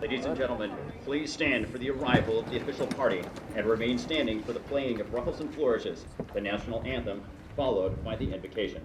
Ladies and gentlemen, please stand for the arrival of the official party and remain standing for the playing of Ruffles and Flourishes, the National Anthem, followed by the Invocation.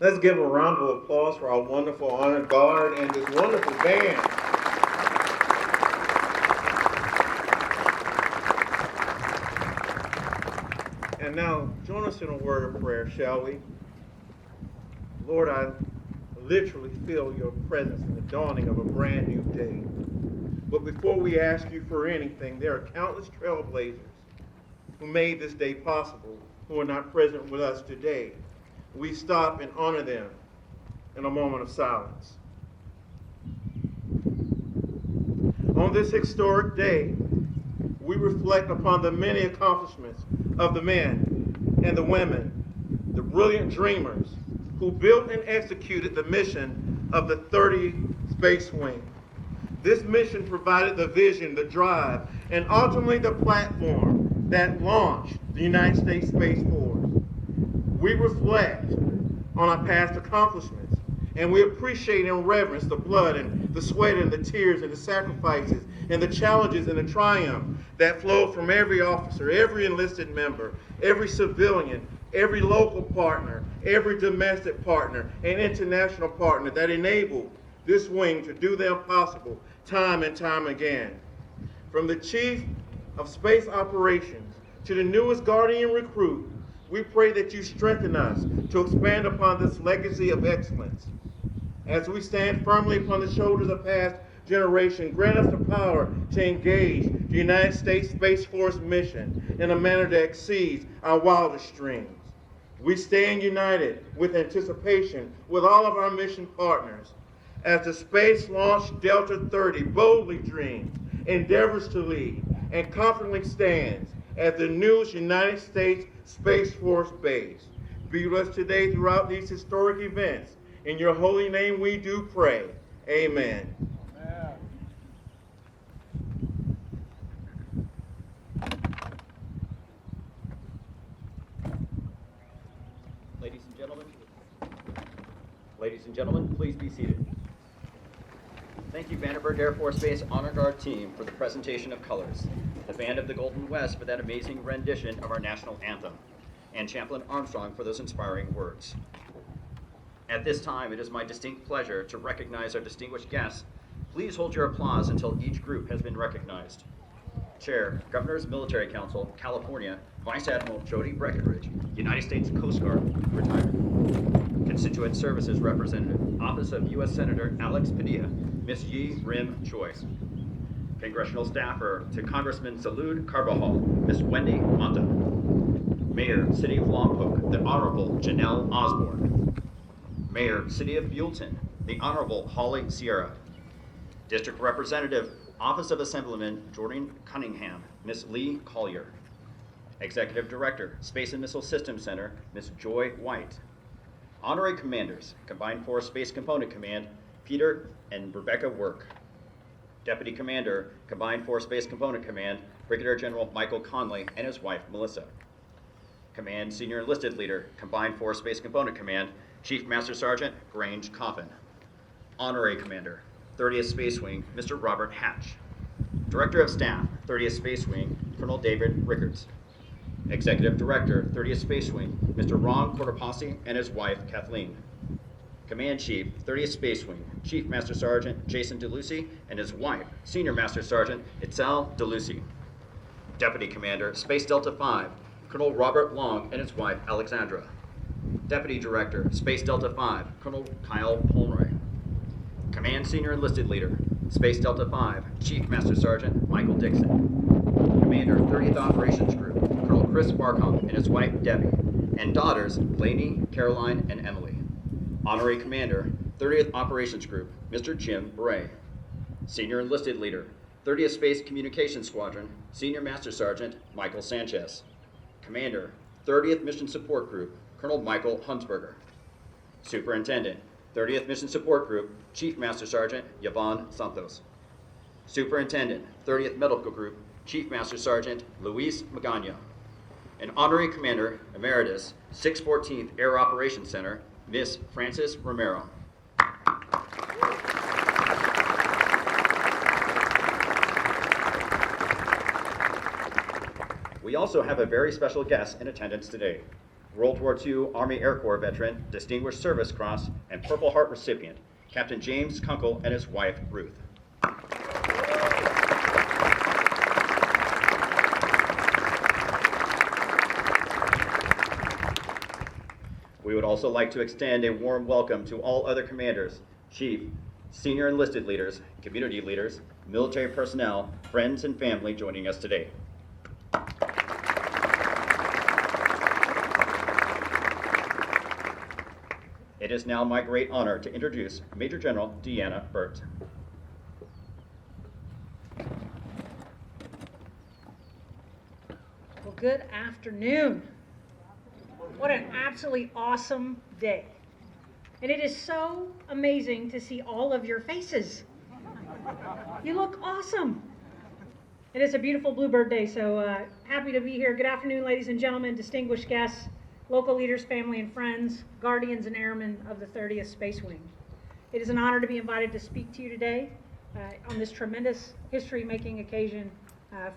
Let's give a round of applause for our wonderful honor guard and this wonderful band. And now, join us in a word of prayer, shall we? Lord, I literally feel your presence in the dawning of a brand new day. But before we ask you for anything, there are countless trailblazers who made this day possible, who are not present with us today. We stop and honor them in a moment of silence. On this historic day, we reflect upon the many accomplishments of the men and the women, the brilliant dreamers who built and executed the mission of the 30 Space Wing. This mission provided the vision, the drive, and ultimately the platform that launched the United States Space Force. We reflect on our past accomplishments, and we appreciate and reverence the blood and the sweat and the tears and the sacrifices and the challenges and the triumph that flowed from every officer, every enlisted member, every civilian, every local partner, every domestic partner, and international partner that enabled this wing to do the impossible time and time again. From the chief of space operations, to the newest Guardian recruit, we pray that you strengthen us to expand upon this legacy of excellence. As we stand firmly upon the shoulders of past generation, grant us the power to engage the United States Space Force mission in a manner that exceeds our wildest dreams. We stand united with anticipation with all of our mission partners as the Space Launch Delta 30 boldly dreams, endeavors to lead, and confidently stands as the newest United States Space Force Base. Be with us today throughout these historic events. In your holy name we do pray. Amen. Ladies and gentlemen, please be seated. Thank you, Vandenberg Air Force Base Honor Guard team, for the presentation of colors, the Band of the Golden West for that amazing rendition of our National Anthem, and Chaplain Armstrong for those inspiring words. At this time, it is my distinct pleasure to recognize our distinguished guests. Please hold your applause until each group has been recognized. Chair, Governor's Military Council, California, Vice Admiral Jody Breckenridge, United States Coast Guard, retired. Constituent Services Representative, Office of U.S. Senator Alex Padilla, Ms. Yi Rim Choi. Congressional Staffer to Congressman Salud Carbajal, Ms. Wendy Mata. Mayor, City of Lompoc, the Honorable Janelle Osborne. Mayor, City of Buellton, the Honorable Holly Sierra. District Representative, Office of Assemblyman Jordan Cunningham, Ms. Lee Collier. Executive Director, Space and Missile Systems Center, Ms. Joy White. Honorary Commanders, Combined Force Space Component Command, Peter and Rebecca Work. Deputy Commander, Combined Force Space Component Command, Brigadier General Michael Conley and his wife, Melissa. Command Senior Enlisted Leader, Combined Force Space Component Command, Chief Master Sergeant Grange Coffin. Honorary Commander, 30th Space Wing, Mr. Robert Hatch. Director of Staff, 30th Space Wing, Colonel David Rickards. Executive Director, 30th Space Wing, Mr. Ron Cortopassi and his wife, Kathleen. Command Chief, 30th Space Wing, Chief Master Sergeant Jason DeLucy and his wife, Senior Master Sergeant Itzel DeLucy. Deputy Commander, Space Delta 5, Colonel Robert Long and his wife, Alexandra. Deputy Director, Space Delta 5, Colonel Kyle Pomeroy. Command Senior Enlisted Leader, Space Delta 5, Chief Master Sergeant Michael Dixon. Commander, 30th Operations Group, Colonel Chris Barkum and his wife, Debbie, and daughters, Lainey, Caroline, and Emily. Honorary Commander, 30th Operations Group, Mr. Jim Bray. Senior Enlisted Leader, 30th Space Communications Squadron, Senior Master Sergeant Michael Sanchez. Commander, 30th Mission Support Group, Colonel Michael Hunsberger. Superintendent, 30th Mission Support Group, Chief Master Sergeant Yvonne Santos. Superintendent, 30th Medical Group, Chief Master Sergeant Luis Magana. And Honorary Commander Emeritus, 614th Air Operations Center, Miss Frances Romero. We also have a very special guest in attendance today. World War II Army Air Corps veteran, Distinguished Service Cross, and Purple Heart recipient, Captain James Kunkel and his wife, Ruth. We would also like to extend a warm welcome to all other commanders, chief, senior enlisted leaders, community leaders, military personnel, friends, and family joining us today. It is now my great honor to introduce Major General Deanna Burt. Well, good afternoon. What an absolutely awesome day. And it is so amazing to see all of your faces. You look awesome. It is a beautiful Bluebird Day, so happy to be here. Good afternoon, ladies and gentlemen, distinguished guests, local leaders, family and friends, guardians and airmen of the 30th Space Wing. It is an honor to be invited to speak to you today on this tremendous history-making occasion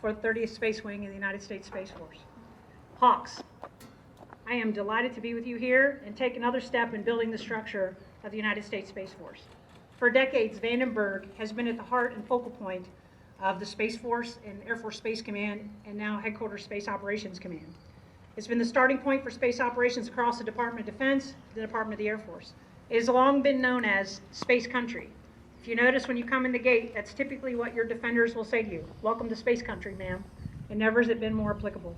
for the 30th Space Wing in the United States Space Force. Hawks, I am delighted to be with you here and take another step in building the structure of the United States Space Force. For decades, Vandenberg has been at the heart and focal point of the Space Force and Air Force Space Command, and now Headquarters Space Operations Command. It's been the starting point for space operations across the Department of Defense, the Department of the Air Force. It has long been known as Space Country. If you notice when you come in the gate, that's typically what your defenders will say to you. Welcome to Space Country, ma'am. And never has it been more applicable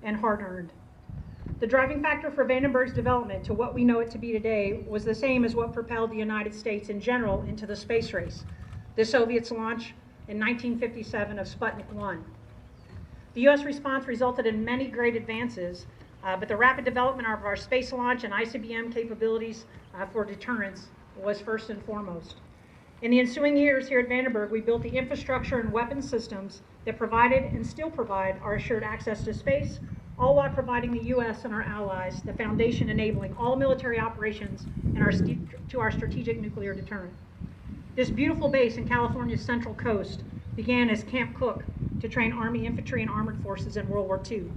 and hard-earned. The driving factor for Vandenberg's development to what we know it to be today was the same as what propelled the United States in general into the space race, the Soviets' launch in 1957 of Sputnik 1. The U.S. response resulted in many great advances, but the rapid development of our space launch and ICBM capabilities for deterrence was first and foremost. In the ensuing years here at Vandenberg, we built the infrastructure and weapons systems that provided and still provide our assured access to space, all while providing the U.S. and our allies the foundation enabling all military operations and to our strategic nuclear deterrent. This beautiful base in California's Central Coast began as Camp Cooke to train Army infantry and armored forces in World War II.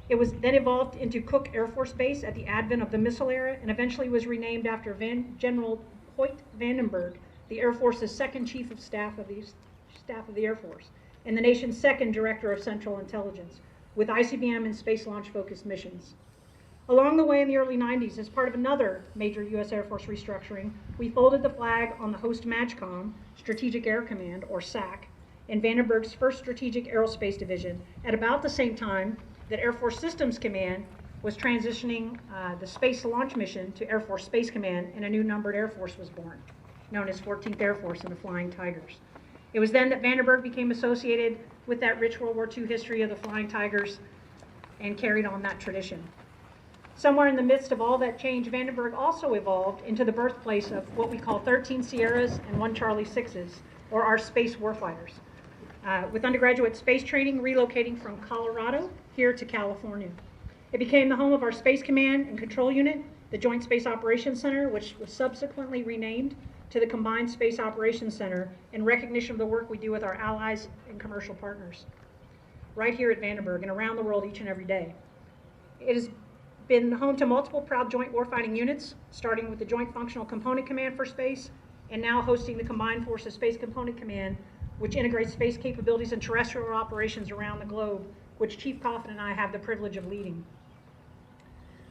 It was then evolved into Cooke Air Force Base at the advent of the missile era and eventually was renamed after General Hoyt Vandenberg, the Air Force's second Chief of Staff of the Air Force, and the nation's second Director of Central Intelligence, with ICBM and space launch-focused missions. Along the way in the early 90s, as part of another major U.S. Air Force restructuring, we folded the flag on the host MAJCOM, Strategic Air Command, or SAC, in Vandenberg's first Strategic Aerospace Division at about the same time that Air Force Systems Command was transitioning the space launch mission to Air Force Space Command, and a new numbered Air Force was born, known as 14th Air Force and the Flying Tigers. It was then that Vandenberg became associated with that rich World War II history of the Flying Tigers and carried on that tradition. Somewhere in the midst of all that change, Vandenberg also evolved into the birthplace of what we call 13 Sierras and 1 Charlie 6s, or our space warfighters, with undergraduate space training relocating from Colorado here to California. It became the home of our Space Command and Control Unit, the Joint Space Operations Center, which was subsequently renamed to the Combined Space Operations Center in recognition of the work we do with our allies and commercial partners, right here at Vandenberg and around the world each and every day. It has been home to multiple proud joint warfighting units, starting with the Joint Functional Component Command for Space, and now hosting the Combined Forces Space Component Command, which integrates space capabilities and terrestrial operations around the globe, which Chief Coffin and I have the privilege of leading.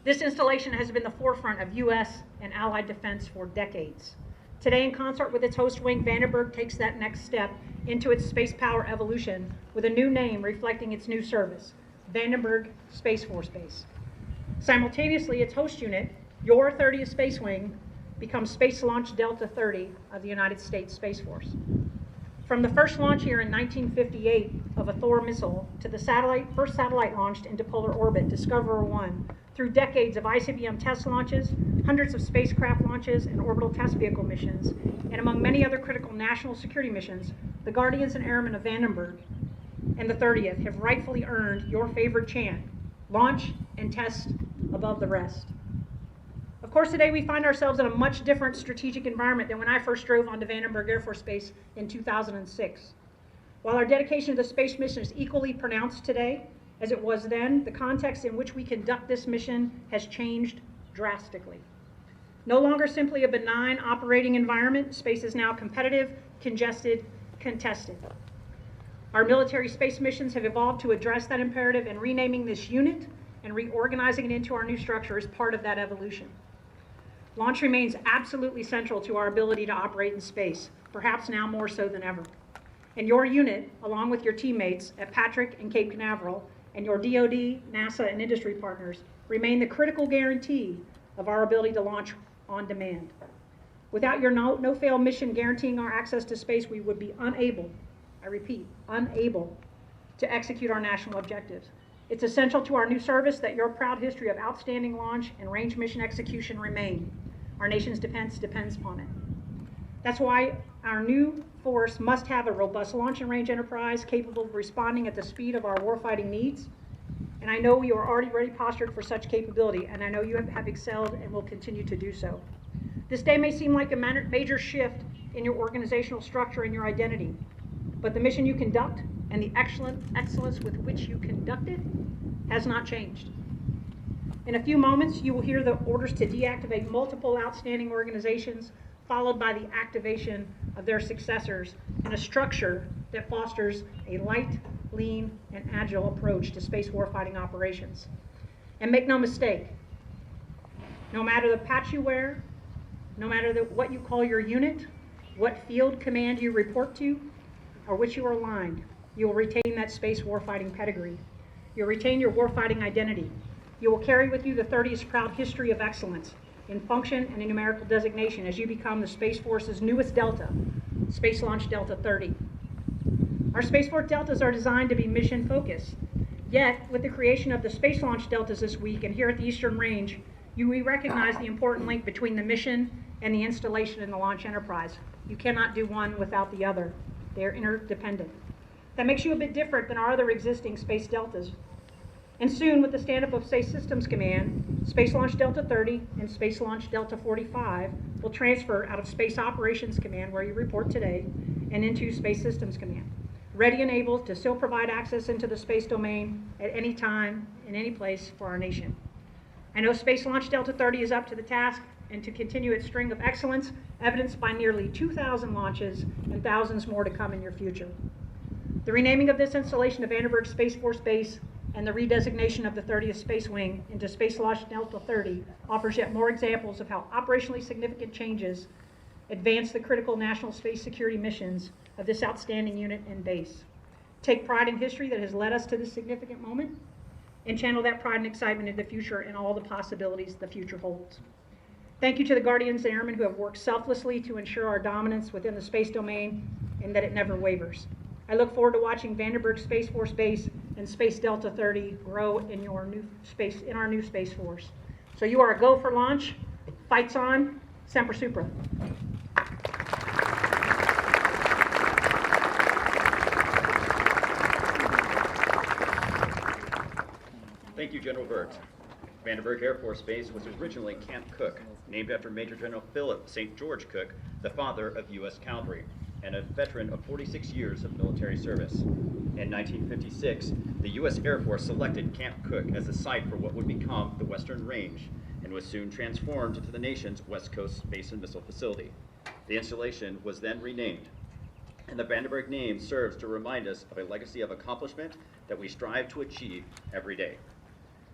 This installation has been the forefront of U.S. and Allied defense for decades. Today, in concert with its host wing, Vandenberg takes that next step into its space power evolution with a new name reflecting its new service, Vandenberg Space Force Base. Simultaneously, its host unit, your 30th Space Wing, becomes Space Launch Delta 30 of the United States Space Force. From the first launch here in 1958 of a Thor missile to the first satellite launched into polar orbit, Discoverer 1, through decades of ICBM test launches, hundreds of spacecraft launches and orbital test vehicle missions, and among many other critical national security missions, the Guardians and Airmen of Vandenberg and the 30th have rightfully earned your favorite chant, launch and test above the rest. Of course, today we find ourselves in a much different strategic environment than when I first drove onto Vandenberg Air Force Base in 2006. While our dedication to the space mission is equally pronounced today as it was then, the context in which we conduct this mission has changed drastically. No longer simply a benign operating environment, space is now competitive, congested, contested. Our military space missions have evolved to address that imperative, and renaming this unit and reorganizing it into our new structure is part of that evolution. Launch remains absolutely central to our ability to operate in space, perhaps now more so than ever. And your unit, along with your teammates at Patrick and Cape Canaveral, and your DoD, NASA, and industry partners, remain the critical guarantee of our ability to launch on demand. Without your no-fail mission guaranteeing our access to space, we would be unable, I repeat, unable to execute our national objectives. It's essential to our new service that your proud history of outstanding launch and range mission execution remain. Our nation's defense depends upon it. That's why our new force must have a robust launch and range enterprise capable of responding at the speed of our warfighting needs. And I know you are already postured for such capability, and I know you have excelled and will continue to do so. This day may seem like a major shift in your organizational structure and your identity, but the mission you conduct and the excellence with which you conduct it has not changed. In a few moments, you will hear the orders to deactivate multiple outstanding organizations, followed by the activation of their successors in a structure that fosters a light, lean, and agile approach to space warfighting operations. And make no mistake, no matter the patch you wear, no matter what you call your unit, what field command you report to, or which you are aligned, you will retain that space warfighting pedigree. You'll retain your warfighting identity. You will carry with you the 30th proud history of excellence in function and in numerical designation as you become the Space Force's newest Delta, Space Launch Delta 30. Our Space Force Deltas are designed to be mission focused. Yet, with the creation of the Space Launch Deltas this week and here at the Eastern Range, we recognize the important link between the mission and the installation in the launch enterprise. You cannot do one without the other. They are interdependent. That makes you a bit different than our other existing Space Deltas. And soon, with the stand-up of Space Systems Command, Space Launch Delta 30 and Space Launch Delta 45 will transfer out of Space Operations Command, where you report today, and into Space Systems Command, ready and able to still provide access into the space domain at any time, in any place for our nation. I know Space Launch Delta 30 is up to the task and to continue its string of excellence, evidenced by nearly 2,000 launches and thousands more to come in your future. The renaming of this installation of Vandenberg Space Force Base and the redesignation of the 30th Space Wing into Space Launch Delta 30 offers yet more examples of how operationally significant changes advance the critical national space security missions of this outstanding unit and base. Take pride in history that has led us to this significant moment, and channel that pride and excitement into the future and all the possibilities the future holds. Thank you to the Guardians and Airmen who have worked selflessly to ensure our dominance within the space domain and that it never wavers. I look forward to watching Vandenberg Space Force Base and Space Delta 30 grow in our new Space Force. So you are a go for launch. Fights on. Semper Supra. Thank you, General Burt. Vandenberg Air Force Base was originally Camp Cook, named after Major General Philip St. George Cook, the father of U.S. Cavalry, and a veteran of 46 years of military service. In 1956, the U.S. Air Force selected Camp Cook as the site for what would become the Western Range, and was soon transformed into the nation's West Coast Space and Missile Facility. The installation was then renamed, and the Vandenberg name serves to remind us of a legacy of accomplishment that we strive to achieve every day.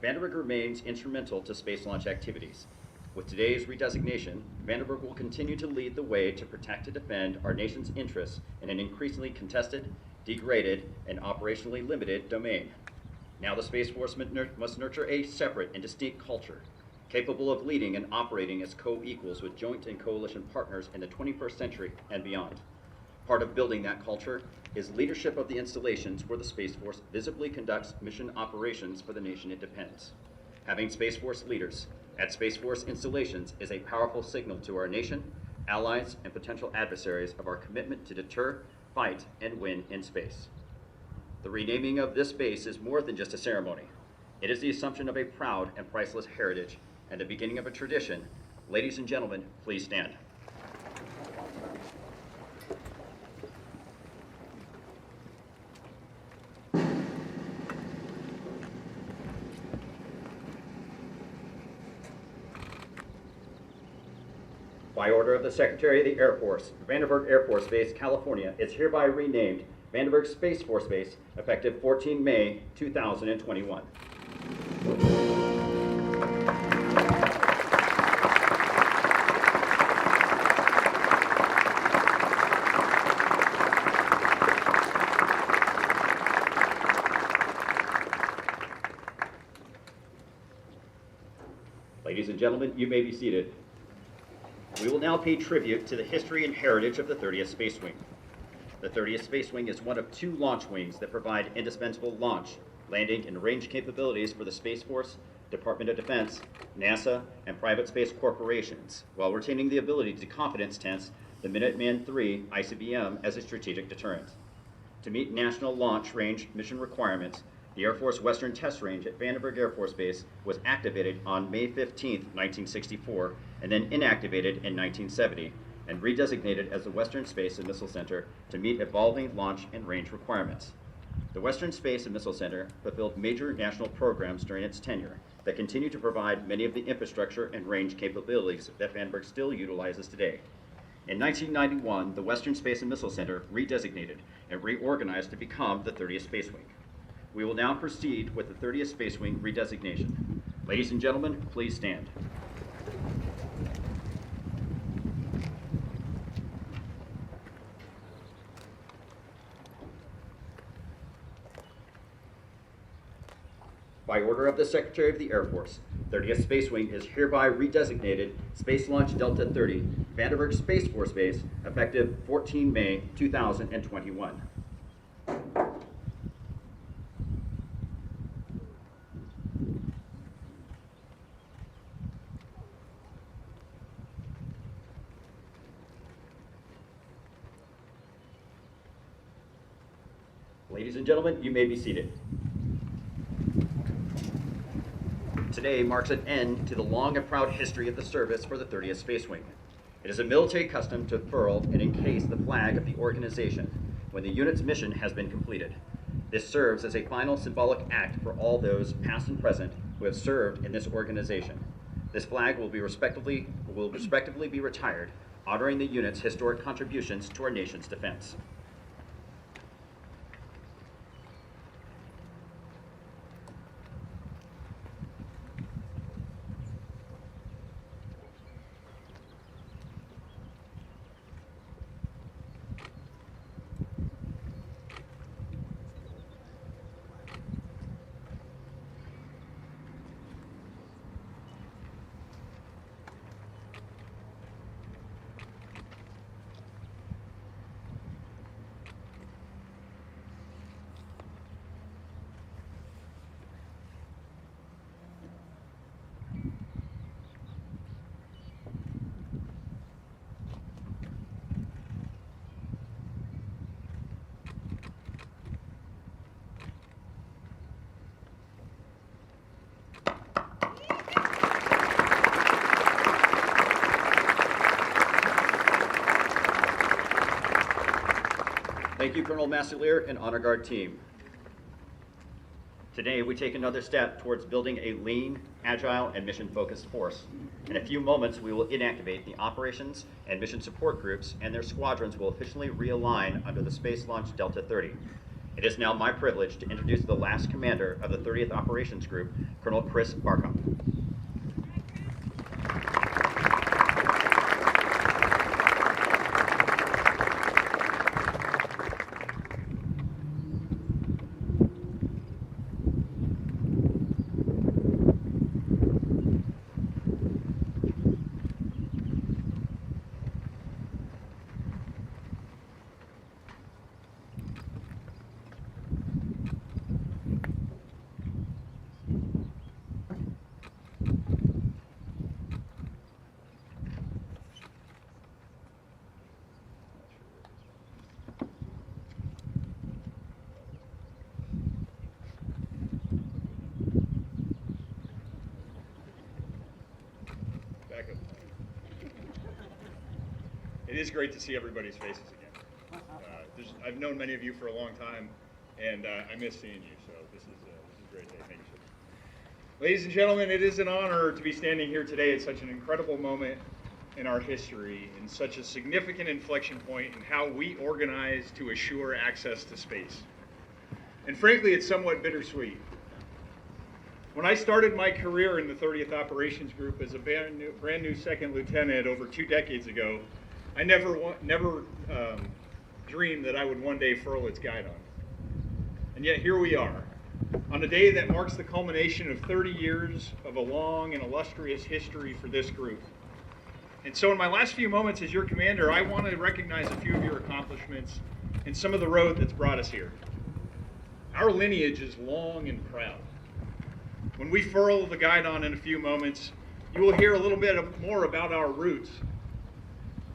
Vandenberg remains instrumental to space launch activities. With today's redesignation, Vandenberg will continue to lead the way to protect and defend our nation's interests in an increasingly contested, degraded, and operationally limited domain. Now the Space Force must nurture a separate and distinct culture, capable of leading and operating as co-equals with joint and coalition partners in the 21st century and beyond. Part of building that culture is leadership of the installations where the Space Force visibly conducts mission operations for the nation it defends. Having Space Force leaders at Space Force installations is a powerful signal to our nation, allies, and potential adversaries of our commitment to deter, fight, and win in space. The renaming of this base is more than just a ceremony. It is the assumption of a proud and priceless heritage and the beginning of a tradition. Ladies and gentlemen, please stand. By order of the Secretary of the Air Force, Vandenberg Air Force Base, California is hereby renamed Vandenberg Space Force Base, effective 14 May 2021. Ladies and gentlemen, you may be seated. We will now pay tribute to the history and heritage of the 30th Space Wing. The 30th Space Wing is one of two launch wings that provide indispensable launch, landing, and range capabilities for the Space Force, Department of Defense, NASA, and private space corporations, while retaining the ability to confidence test the Minuteman III ICBM as a strategic deterrent. To meet national launch range mission requirements, the Air Force Western Test Range at Vandenberg Air Force Base was activated on May 15, 1964, and then inactivated in 1970, and redesignated as the Western Space and Missile Center to meet evolving launch and range requirements. The Western Space and Missile Center fulfilled major national programs during its tenure that continue to provide many of the infrastructure and range capabilities that Vandenberg still utilizes today. In 1991, the Western Space and Missile Center redesignated and reorganized to become the 30th Space Wing. We will now proceed with the 30th Space Wing redesignation. Ladies and gentlemen, please stand. By order of the Secretary of the Air Force, 30th Space Wing is hereby redesignated Space Launch Delta 30, Vandenberg Space Force Base, effective 14 May 2021. Ladies and gentlemen, you may be seated. Today marks an end to the long and proud history of the service for the 30th Space Wing. It is a military custom to furl and encase the flag of the organization when the unit's mission has been completed. This serves as a final symbolic act for all those, past and present, who have served in this organization. This flag will respectively be retired, honoring the unit's historic contributions to our nation's defense. Thank you, Colonel Massilier and Honor Guard team. Today, we take another step towards building a lean, agile, and mission-focused force. In a few moments, we will inactivate the operations and mission support groups, and their squadrons will officially realign under the Space Launch Delta 30. It is now my privilege to introduce the last commander of the 30th Operations Group, Colonel Chris Barkum. It is great to see everybody's faces again. I've known many of you for a long time, and I miss seeing you, so this is a great day. Thank you so much. Ladies and gentlemen, it is an honor to be standing here today at such an incredible moment in our history, and such a significant inflection point in how we organize to assure access to space. And frankly, it's somewhat bittersweet. When I started my career in the 30th Operations Group as a brand new second lieutenant over 2 decades ago, I never dreamed that I would one day furl its guidon. And yet here we are, on a day that marks the culmination of 30 years of a long and illustrious history for this group. And so in my last few moments as your commander, I want to recognize a few of your accomplishments and some of the road that's brought us here. Our lineage is long and proud. When we furl the guidon in a few moments, you will hear a little bit more about our roots.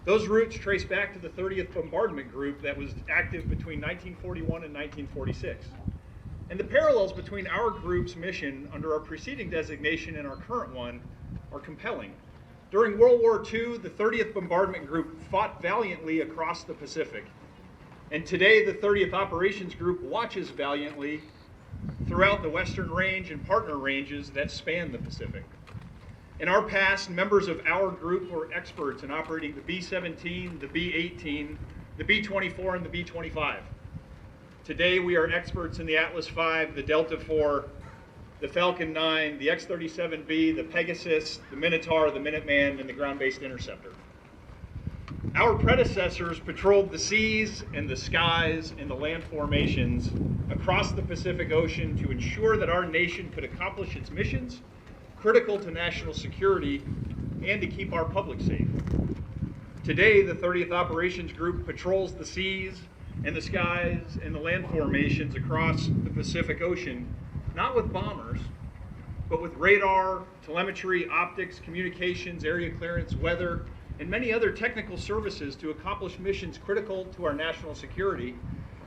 Those roots trace back to the 30th Bombardment Group that was active between 1941 and 1946. And the parallels between our group's mission under our preceding designation and our current one are compelling. During World War II, the 30th Bombardment Group fought valiantly across the Pacific. And today, the 30th Operations Group watches valiantly throughout the Western Range and partner ranges that span the Pacific. In our past, members of our group were experts in operating the B-17, the B-18, the B-24, and the B-25. Today, we are experts in the Atlas V, the Delta IV, the Falcon 9, the X-37B, the Pegasus, the Minotaur, the Minuteman, and the Ground-Based Interceptor. Our predecessors patrolled the seas and the skies and the land formations across the Pacific Ocean to ensure that our nation could accomplish its missions critical to national security and to keep our public safe. Today, the 30th Operations Group patrols the seas and the skies and the land formations across the Pacific Ocean, not with bombers, but with radar, telemetry, optics, communications, area clearance, weather, and many other technical services to accomplish missions critical to our national security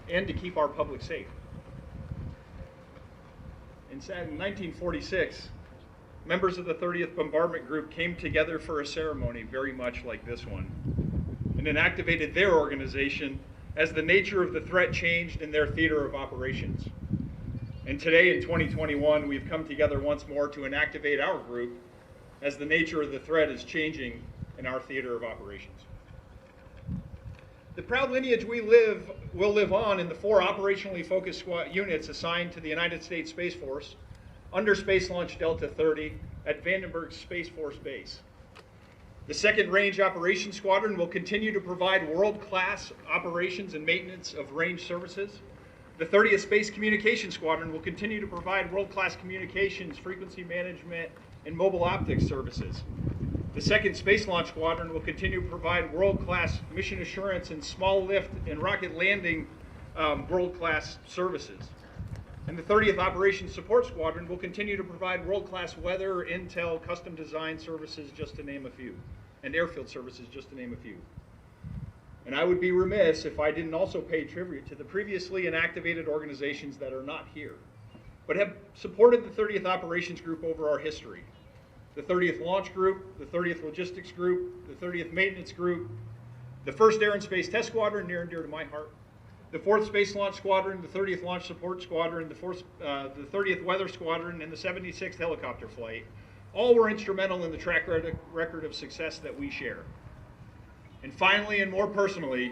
and to keep our public safe. In 1946, members of the 30th Bombardment Group came together for a ceremony very much like this one, and then activated their organization as the nature of the threat changed in their theater of operations. And today in 2021, we've come together once more to inactivate our group as the nature of the threat is changing in our theater of operations. The proud lineage will live on in the 4 operationally focused units assigned to the United States Space Force under Space Launch Delta 30 at Vandenberg Space Force Base. The 2nd Range Operations Squadron will continue to provide world-class operations and maintenance of range services. The 30th Space Communication Squadron will continue to provide world-class communications, frequency management, and mobile optics services. The 2nd Space Launch Squadron will continue to provide world-class mission assurance and small lift and rocket landing world-class services. And the 30th Operations Support Squadron will continue to provide world-class weather, intel, custom design services, just to name a few, and airfield services, just to name a few. And I would be remiss if I didn't also pay tribute to the previously inactivated organizations that are not here, but have supported the 30th Operations Group over our history. The 30th Launch Group, the 30th Logistics Group, the 30th Maintenance Group, the 1st Air and Space Test Squadron, near and dear to my heart, the 4th Space Launch Squadron, the 30th Launch Support Squadron, the 30th Weather Squadron, and the 76th Helicopter Flight, all were instrumental in the track record of success that we share. And finally, and more personally,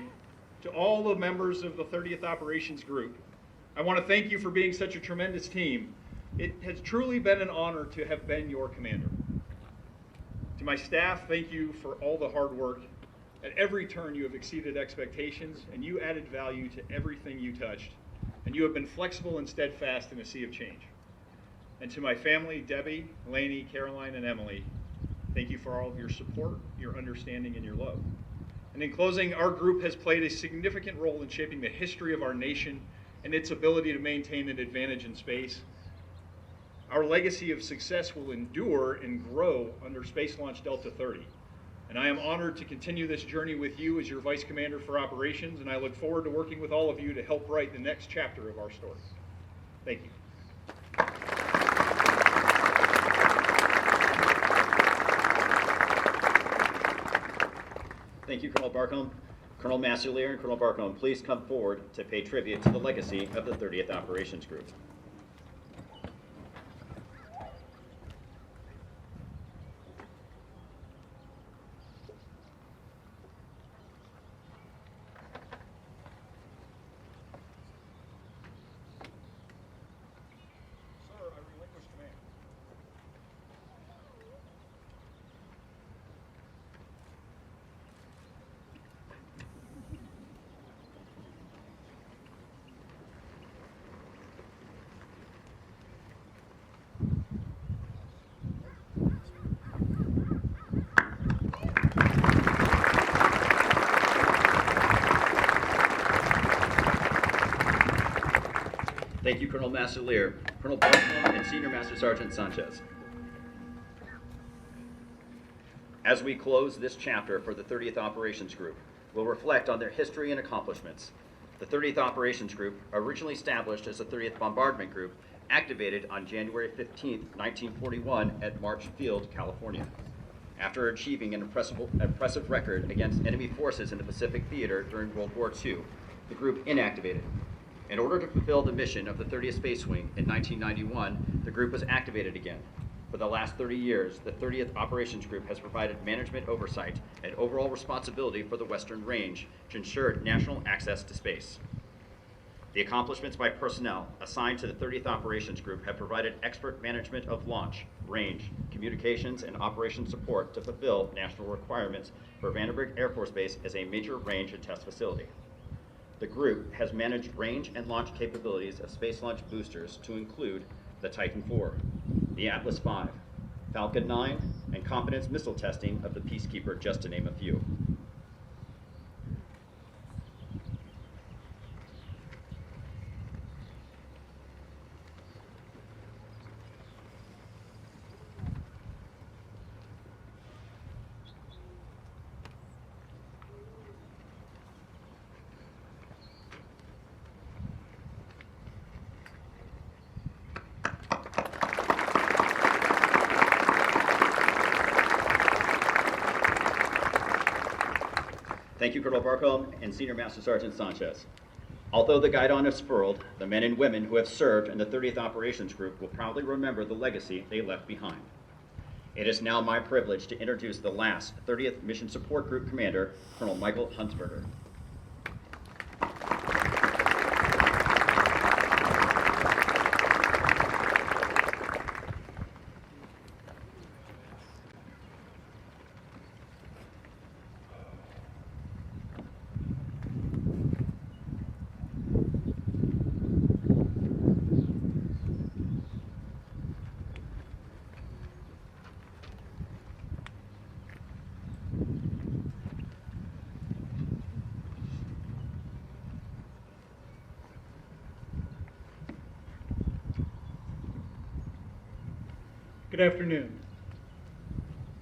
to all the members of the 30th Operations Group, I want to thank you for being such a tremendous team. It has truly been an honor to have been your commander. To my staff, thank you for all the hard work. At every turn, you have exceeded expectations, and you added value to everything you touched, and you have been flexible and steadfast in a sea of change. And to my family, Debbie, Lainey, Caroline, and Emily, thank you for all of your support, your understanding, and your love. And in closing, our group has played a significant role in shaping the history of our nation and its ability to maintain an advantage in space. Our legacy of success will endure and grow under Space Launch Delta 30. And I am honored to continue this journey with you as your Vice Commander for Operations, and I look forward to working with all of you to help write the next chapter of our story. Thank you. Thank you, Colonel Barkum. Colonel Massilier and Colonel Barkum, please come forward to pay tribute to the legacy of the 30th Operations Group. Thank you, Colonel Massilier, Colonel Barkum, and Senior Master Sergeant Sanchez. As we close this chapter for the 30th Operations Group, we'll reflect on their history and accomplishments. The 30th Operations Group, originally established as the 30th Bombardment Group, activated on January 15, 1941 at March Field, California. After achieving an impressive record against enemy forces in the Pacific Theater during World War II, the group inactivated. In order to fulfill the mission of the 30th Space Wing in 1991, the group was activated again. For the last 30 years, the 30th Operations Group has provided management oversight and overall responsibility for the Western Range to ensure national access to space. The accomplishments by personnel assigned to the 30th Operations Group have provided expert management of launch, range, communications, and operations support to fulfill national requirements for Vandenberg Air Force Base as a major range and test facility. The group has managed range and launch capabilities of space launch boosters to include the Titan IV, the Atlas V, Falcon 9, and confidence missile testing of the Peacekeeper, just to name a few. Thank you, Colonel Barkum and Senior Master Sergeant Sanchez. Although the guidon is furled, the men and women who have served in the 30th Operations Group will proudly remember the legacy they left behind. It is now my privilege to introduce the last 30th Mission Support Group Commander, Colonel Michael Huntsberger. Good afternoon.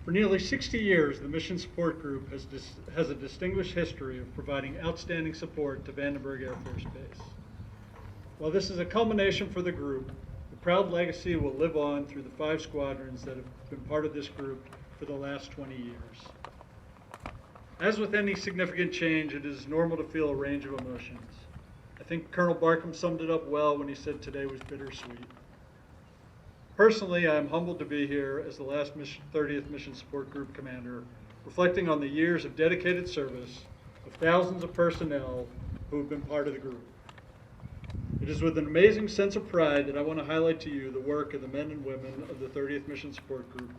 For nearly 60 years, the Mission Support Group has a distinguished history of providing outstanding support to Vandenberg Air Force Base. While this is a culmination for the group, the proud legacy will live on through the 5 squadrons that have been part of this group for the last 20 years. As with any significant change, it is normal to feel a range of emotions. I think Colonel Barkum summed it up well when he said today was bittersweet. Personally, I am humbled to be here as the last 30th Mission Support Group Commander, reflecting on the years of dedicated service of thousands of personnel who have been part of the group. It is with an amazing sense of pride that I want to highlight to you the work of the men and women of the 30th Mission Support Group,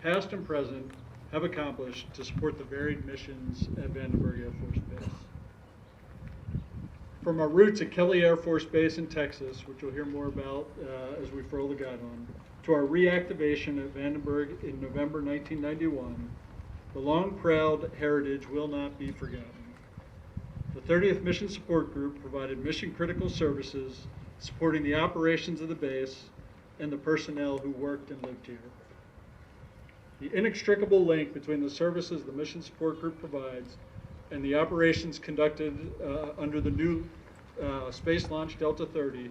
past and present, have accomplished to support the varied missions at Vandenberg Air Force Base. From our roots at Calif Air Force Base in Texas, which you'll hear more about as we furl the guidon, to our reactivation at Vandenberg in November 1991, the long proud heritage will not be forgotten. The 30th Mission Support Group provided mission-critical services supporting the operations of the base and the personnel who worked and lived here. The inextricable link between the services the Mission Support Group provides and the operations conducted under the new Space Launch Delta 30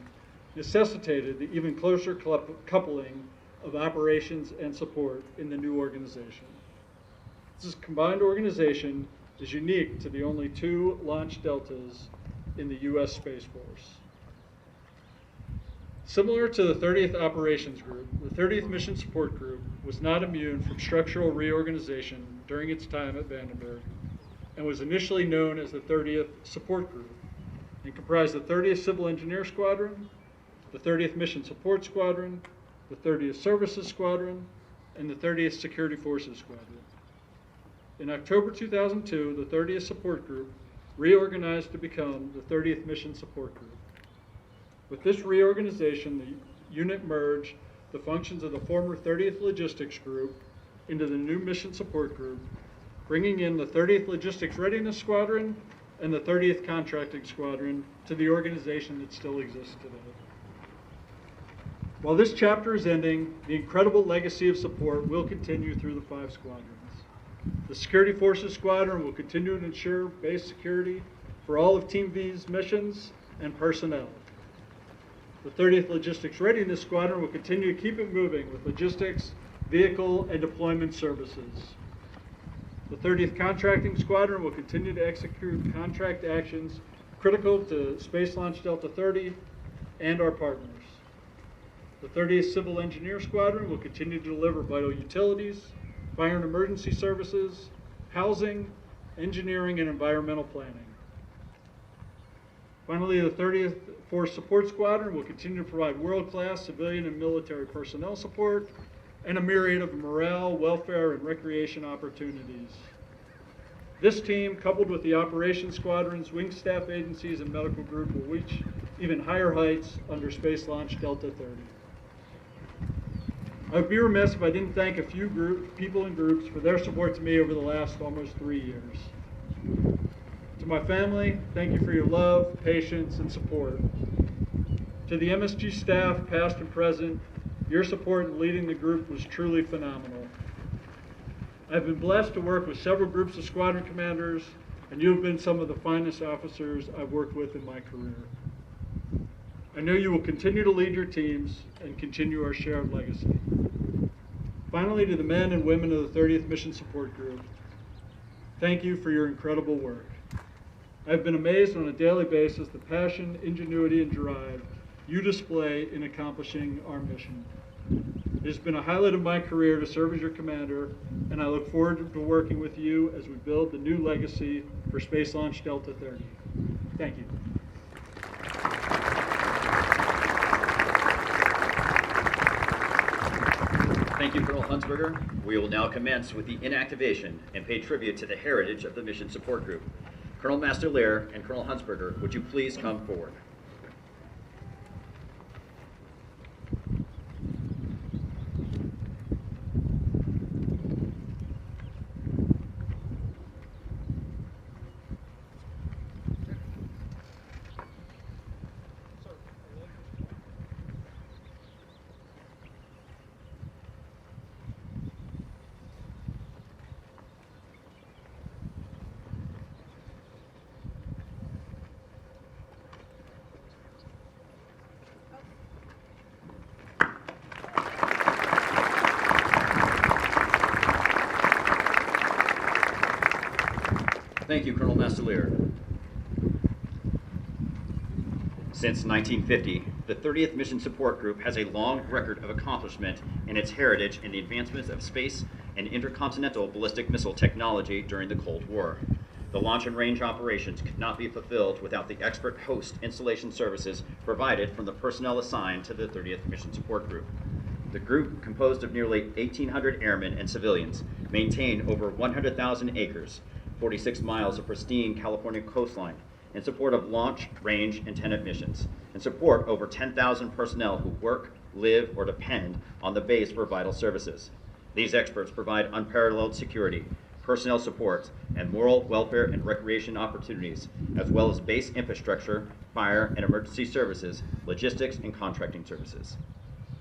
necessitated the even closer coupling of operations and support in the new organization. This combined organization is unique to the only 2 launch deltas in the U.S. Space Force. Similar to the 30th Operations Group, the 30th Mission Support Group was not immune from structural reorganization during its time at Vandenberg and was initially known as the 30th Support Group and comprised the 30th Civil Engineer Squadron, the 30th Mission Support Squadron, the 30th Services Squadron, and the 30th Security Forces Squadron. In October 2002, the 30th Support Group reorganized to become the 30th Mission Support Group. With this reorganization, the unit merged the functions of the former 30th Logistics Group into the new Mission Support Group, bringing in the 30th Logistics Readiness Squadron and the 30th Contracting Squadron to the organization that still exists today. While this chapter is ending, the incredible legacy of support will continue through the 5 squadrons. The Security Forces Squadron will continue to ensure base security for all of Team V's missions and personnel. The 30th Logistics Readiness Squadron will continue to keep it moving with logistics, vehicle, and deployment services. The 30th Contracting Squadron will continue to execute contract actions critical to Space Launch Delta 30 and our partners. The 30th Civil Engineer Squadron will continue to deliver vital utilities, fire and emergency services, housing, engineering, and environmental planning. Finally, the 30th Force Support Squadron will continue to provide world-class civilian and military personnel support and a myriad of morale, welfare, and recreation opportunities. This team, coupled with the operations squadrons, wing staff agencies, and medical group, will reach even higher heights under Space Launch Delta 30. I would be remiss if I didn't thank a few people and groups for their support to me over the last almost 3 years. To my family, thank you for your love, patience, and support. To the MSG staff, past and present, your support in leading the group was truly phenomenal. I've been blessed to work with several groups of squadron commanders, and you have been some of the finest officers I've worked with in my career. I know you will continue to lead your teams and continue our shared legacy. Finally, to the men and women of the 30th Mission Support Group, thank you for your incredible work. I've been amazed on a daily basis the passion, ingenuity, and drive you display in accomplishing our mission. It has been a highlight of my career to serve as your commander, and I look forward to working with you as we build the new legacy for Space Launch Delta 30. Thank you. Thank you, Colonel Hunsberger. We will now commence with the inactivation and pay tribute to the heritage of the Mission Support Group. Colonel Master Lear and Colonel Hunsberger, would you please come forward? Thank you, Colonel Master-Lear. Since 1950, the 30th Mission Support Group has a long record of accomplishment in its heritage in the advancements of space and intercontinental ballistic missile technology during the Cold War. The launch and range operations could not be fulfilled without the expert host installation services provided from the personnel assigned to the 30th Mission Support Group. The group, composed of nearly 1,800 airmen and civilians, maintained over 100,000 acres, 46 miles of pristine California coastline, in support of launch, range, and tenant missions, and support over 10,000 personnel who work, live, or depend on the base for vital services. These experts provide unparalleled security, personnel support, and moral, welfare, and recreation opportunities, as well as base infrastructure, fire and emergency services, logistics, and contracting services.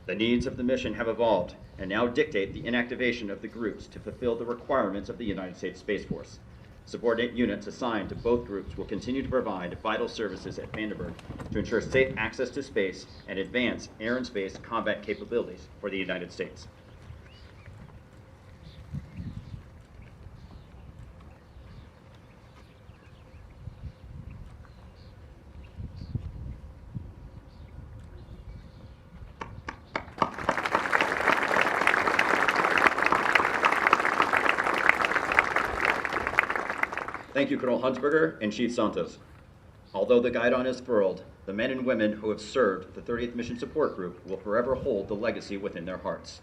The needs of the mission have evolved and now dictate the inactivation of the groups to fulfill the requirements of the United States Space Force. Subordinate units assigned to both groups will continue to provide vital services at Vandenberg to ensure safe access to space and advance air and space combat capabilities for the United States. Thank you, Colonel Hunsberger and Chief Santos. Although the guidon is furled, the men and women who have served the 30th Mission Support Group will forever hold the legacy within their hearts.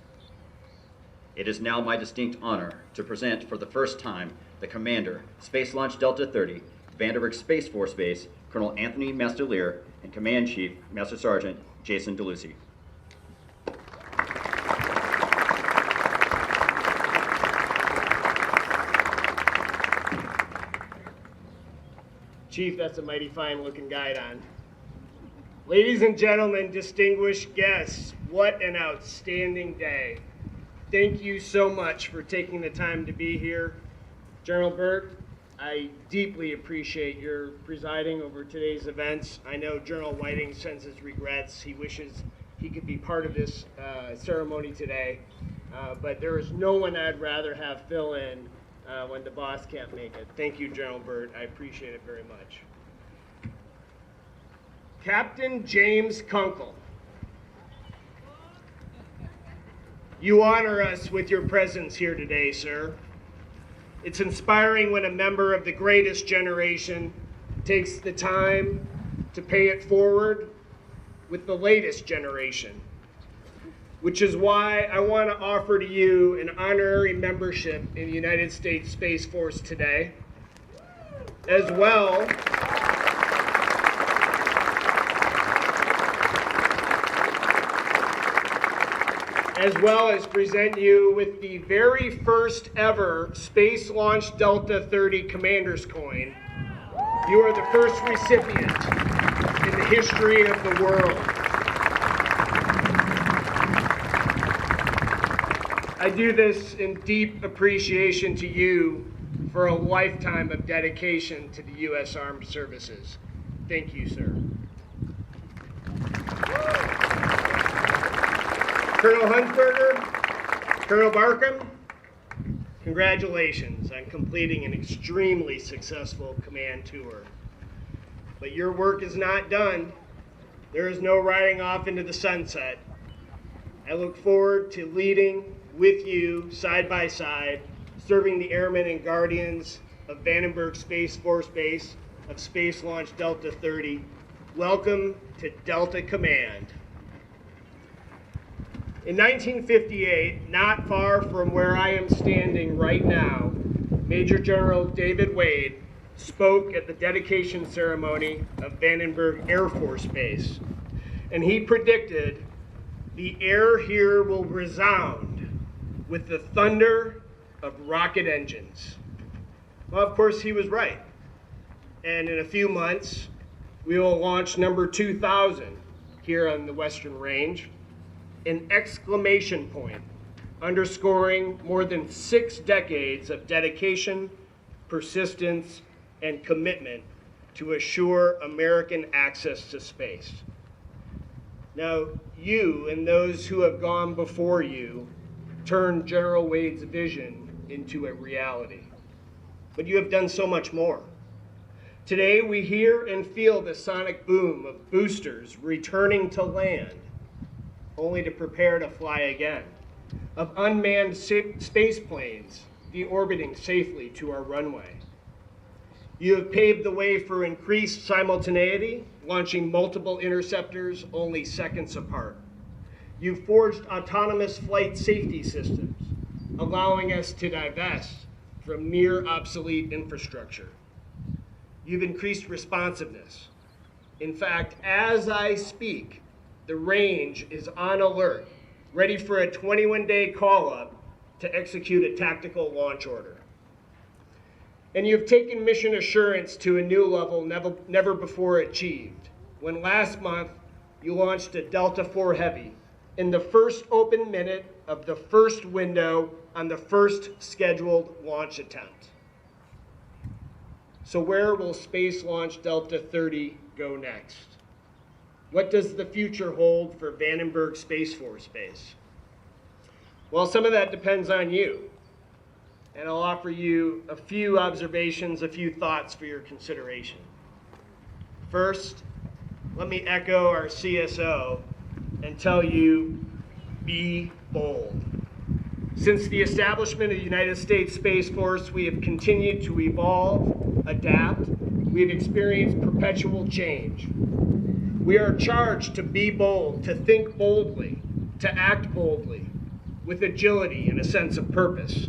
It is now my distinct honor to present for the first time the Commander, Space Launch Delta 30, Vandenberg Space Force Base, Colonel Anthony Master-Lear, and Command Chief, Master Sergeant Jason DeLucy. Chief, that's a mighty fine looking guidon. Ladies and gentlemen, distinguished guests, what an outstanding day. Thank you so much for taking the time to be here. General Burt, I deeply appreciate your presiding over today's events. I know General Whiting sends his regrets. He wishes he could be part of this ceremony today, but there is no one I'd rather have fill in when the boss can't make it. Thank you, General Burt. I appreciate it very much. Captain James Kunkel. You honor us with your presence here today, sir. It's inspiring when a member of the greatest generation takes the time to pay it forward with the latest generation, which is why I want to offer to you an honorary membership in the United States Space Force today, as well as present you with the very first ever Space Launch Delta 30 Commander's Coin. You are the first recipient in the history of the world. I do this in deep appreciation to you for a lifetime of dedication to the U.S. Armed Services. Thank you, sir. Colonel Hunsberger, Colonel Barkum, congratulations on completing an extremely successful command tour. But your work is not done. There is no riding off into the sunset. I look forward to leading with you side by side, serving the airmen and guardians of Vandenberg Space Force Base of Space Launch Delta 30. Welcome to Delta Command. In 1958, not far from where I am standing right now, Major General David Wade spoke at the dedication ceremony of Vandenberg Air Force Base, and he predicted the air here will resound with the thunder of rocket engines. Well, of course, he was right. And in a few months, we will launch number 2000 here on the Western Range, an exclamation point underscoring more than 6 decades of dedication, persistence, and commitment to assure American access to space. Now, you and those who have gone before you turned General Wade's vision into a reality. But you have done so much more. Today, we hear and feel the sonic boom of boosters returning to land, only to prepare to fly again, of unmanned space planes deorbiting safely to our runway. You have paved the way for increased simultaneity, launching multiple interceptors only seconds apart. You've forged autonomous flight safety systems, allowing us to divest from near obsolete infrastructure. You've increased responsiveness. In fact, as I speak, the range is on alert, ready for a 21-day call-up to execute a tactical launch order. And you've taken mission assurance to a new level never before achieved, when last month you launched a Delta IV Heavy in the first open minute of the first window on the first scheduled launch attempt. So where will Space Launch Delta 30 go next? What does the future hold for Vandenberg Space Force Base? Well, some of that depends on you. And I'll offer you a few observations, a few thoughts for your consideration. First, let me echo our CSO and tell you, be bold. Since the establishment of the United States Space Force, we have continued to evolve, adapt. We have experienced perpetual change. We are charged to be bold, to think boldly, to act boldly, with agility and a sense of purpose.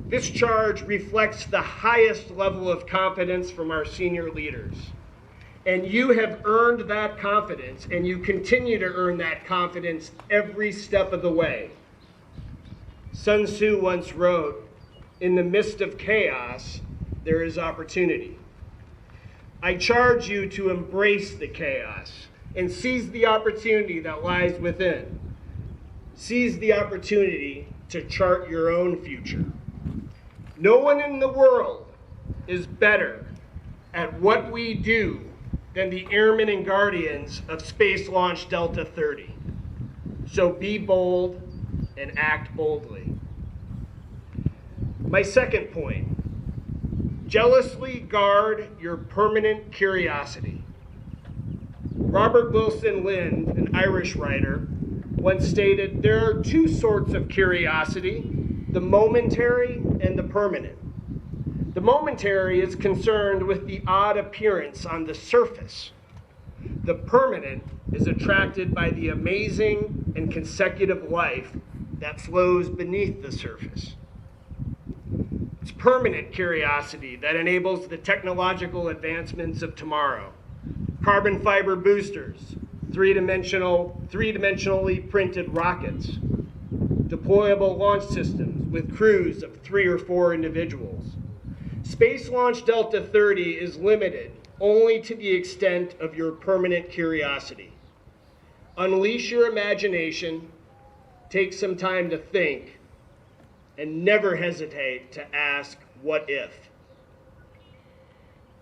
This charge reflects the highest level of confidence from our senior leaders. And you have earned that confidence, and you continue to earn that confidence every step of the way. Sun Tzu once wrote, "In the midst of chaos, there is opportunity." I charge you to embrace the chaos and seize the opportunity that lies within. Seize the opportunity to chart your own future. No one in the world is better at what we do than the airmen and guardians of Space Launch Delta 30. So be bold and act boldly. My second point, jealously guard your permanent curiosity. Robert Wilson Lind, an Irish writer, once stated, there are two sorts of curiosity, the momentary and the permanent. The momentary is concerned with the odd appearance on the surface. The permanent is attracted by the amazing and consecutive life that flows beneath the surface. It's permanent curiosity that enables the technological advancements of tomorrow. Carbon fiber boosters, three-dimensionally printed rockets, deployable launch systems with crews of 3 or 4 individuals. Space Launch Delta 30 is limited only to the extent of your permanent curiosity. Unleash your imagination, take some time to think, and never hesitate to ask, what if?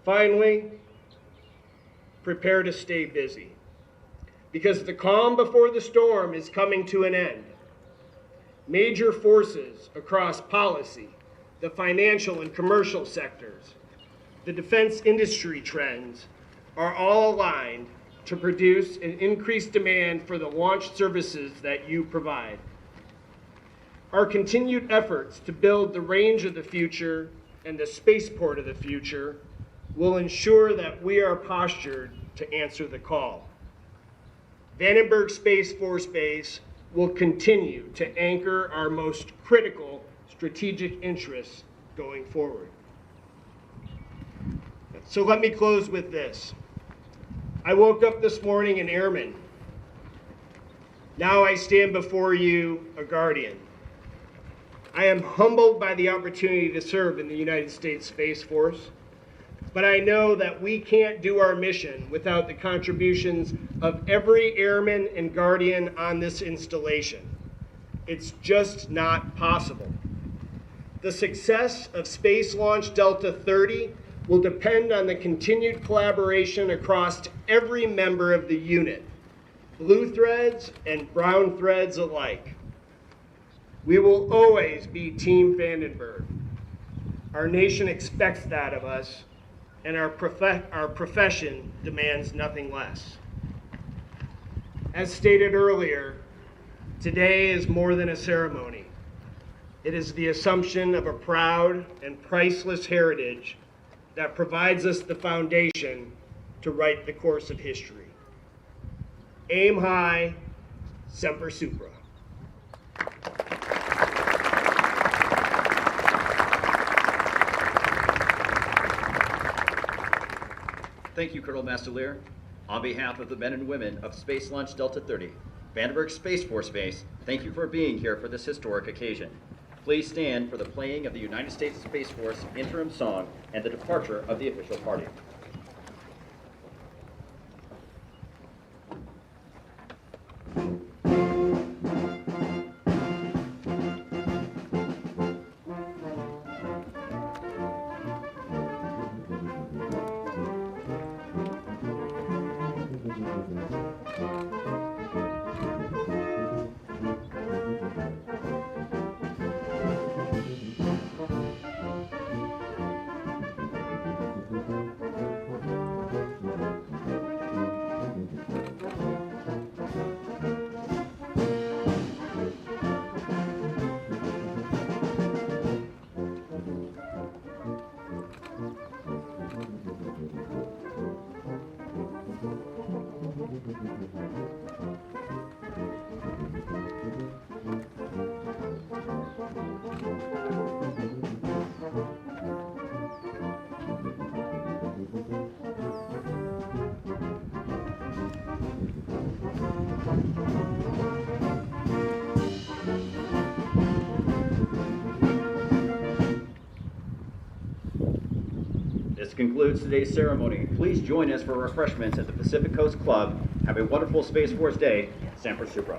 Finally, prepare to stay busy, because the calm before the storm is coming to an end. Major forces across policy, the financial and commercial sectors, the defense industry trends are all aligned to produce an increased demand for the launch services that you provide. Our continued efforts to build the range of the future and the spaceport of the future will ensure that we are postured to answer the call. Vandenberg Space Force Base will continue to anchor our most critical strategic interests going forward. So let me close with this. I woke up this morning an airman. Now I stand before you a guardian. I am humbled by the opportunity to serve in the United States Space Force, but I know that we can't do our mission without the contributions of every airman and guardian on this installation. It's just not possible. The success of Space Launch Delta 30 will depend on the continued collaboration across every member of the unit, blue threads and brown threads alike. We will always be Team Vandenberg. Our nation expects that of us, and our profession demands nothing less. As stated earlier, today is more than a ceremony. It is the assumption of a proud and priceless heritage that provides us the foundation to write the course of history. Aim high, semper supra. Thank you, Colonel Mastelier. On behalf of the men and women of Space Launch Delta 30, Vandenberg Space Force Base, thank you for being here for this historic occasion. Please stand for the playing of the United States Space Force interim song and the departure of the official party. This concludes today's ceremony. Please join us for refreshments at the Pacific Coast Club. Have a wonderful Space Force Day. Semper Supra.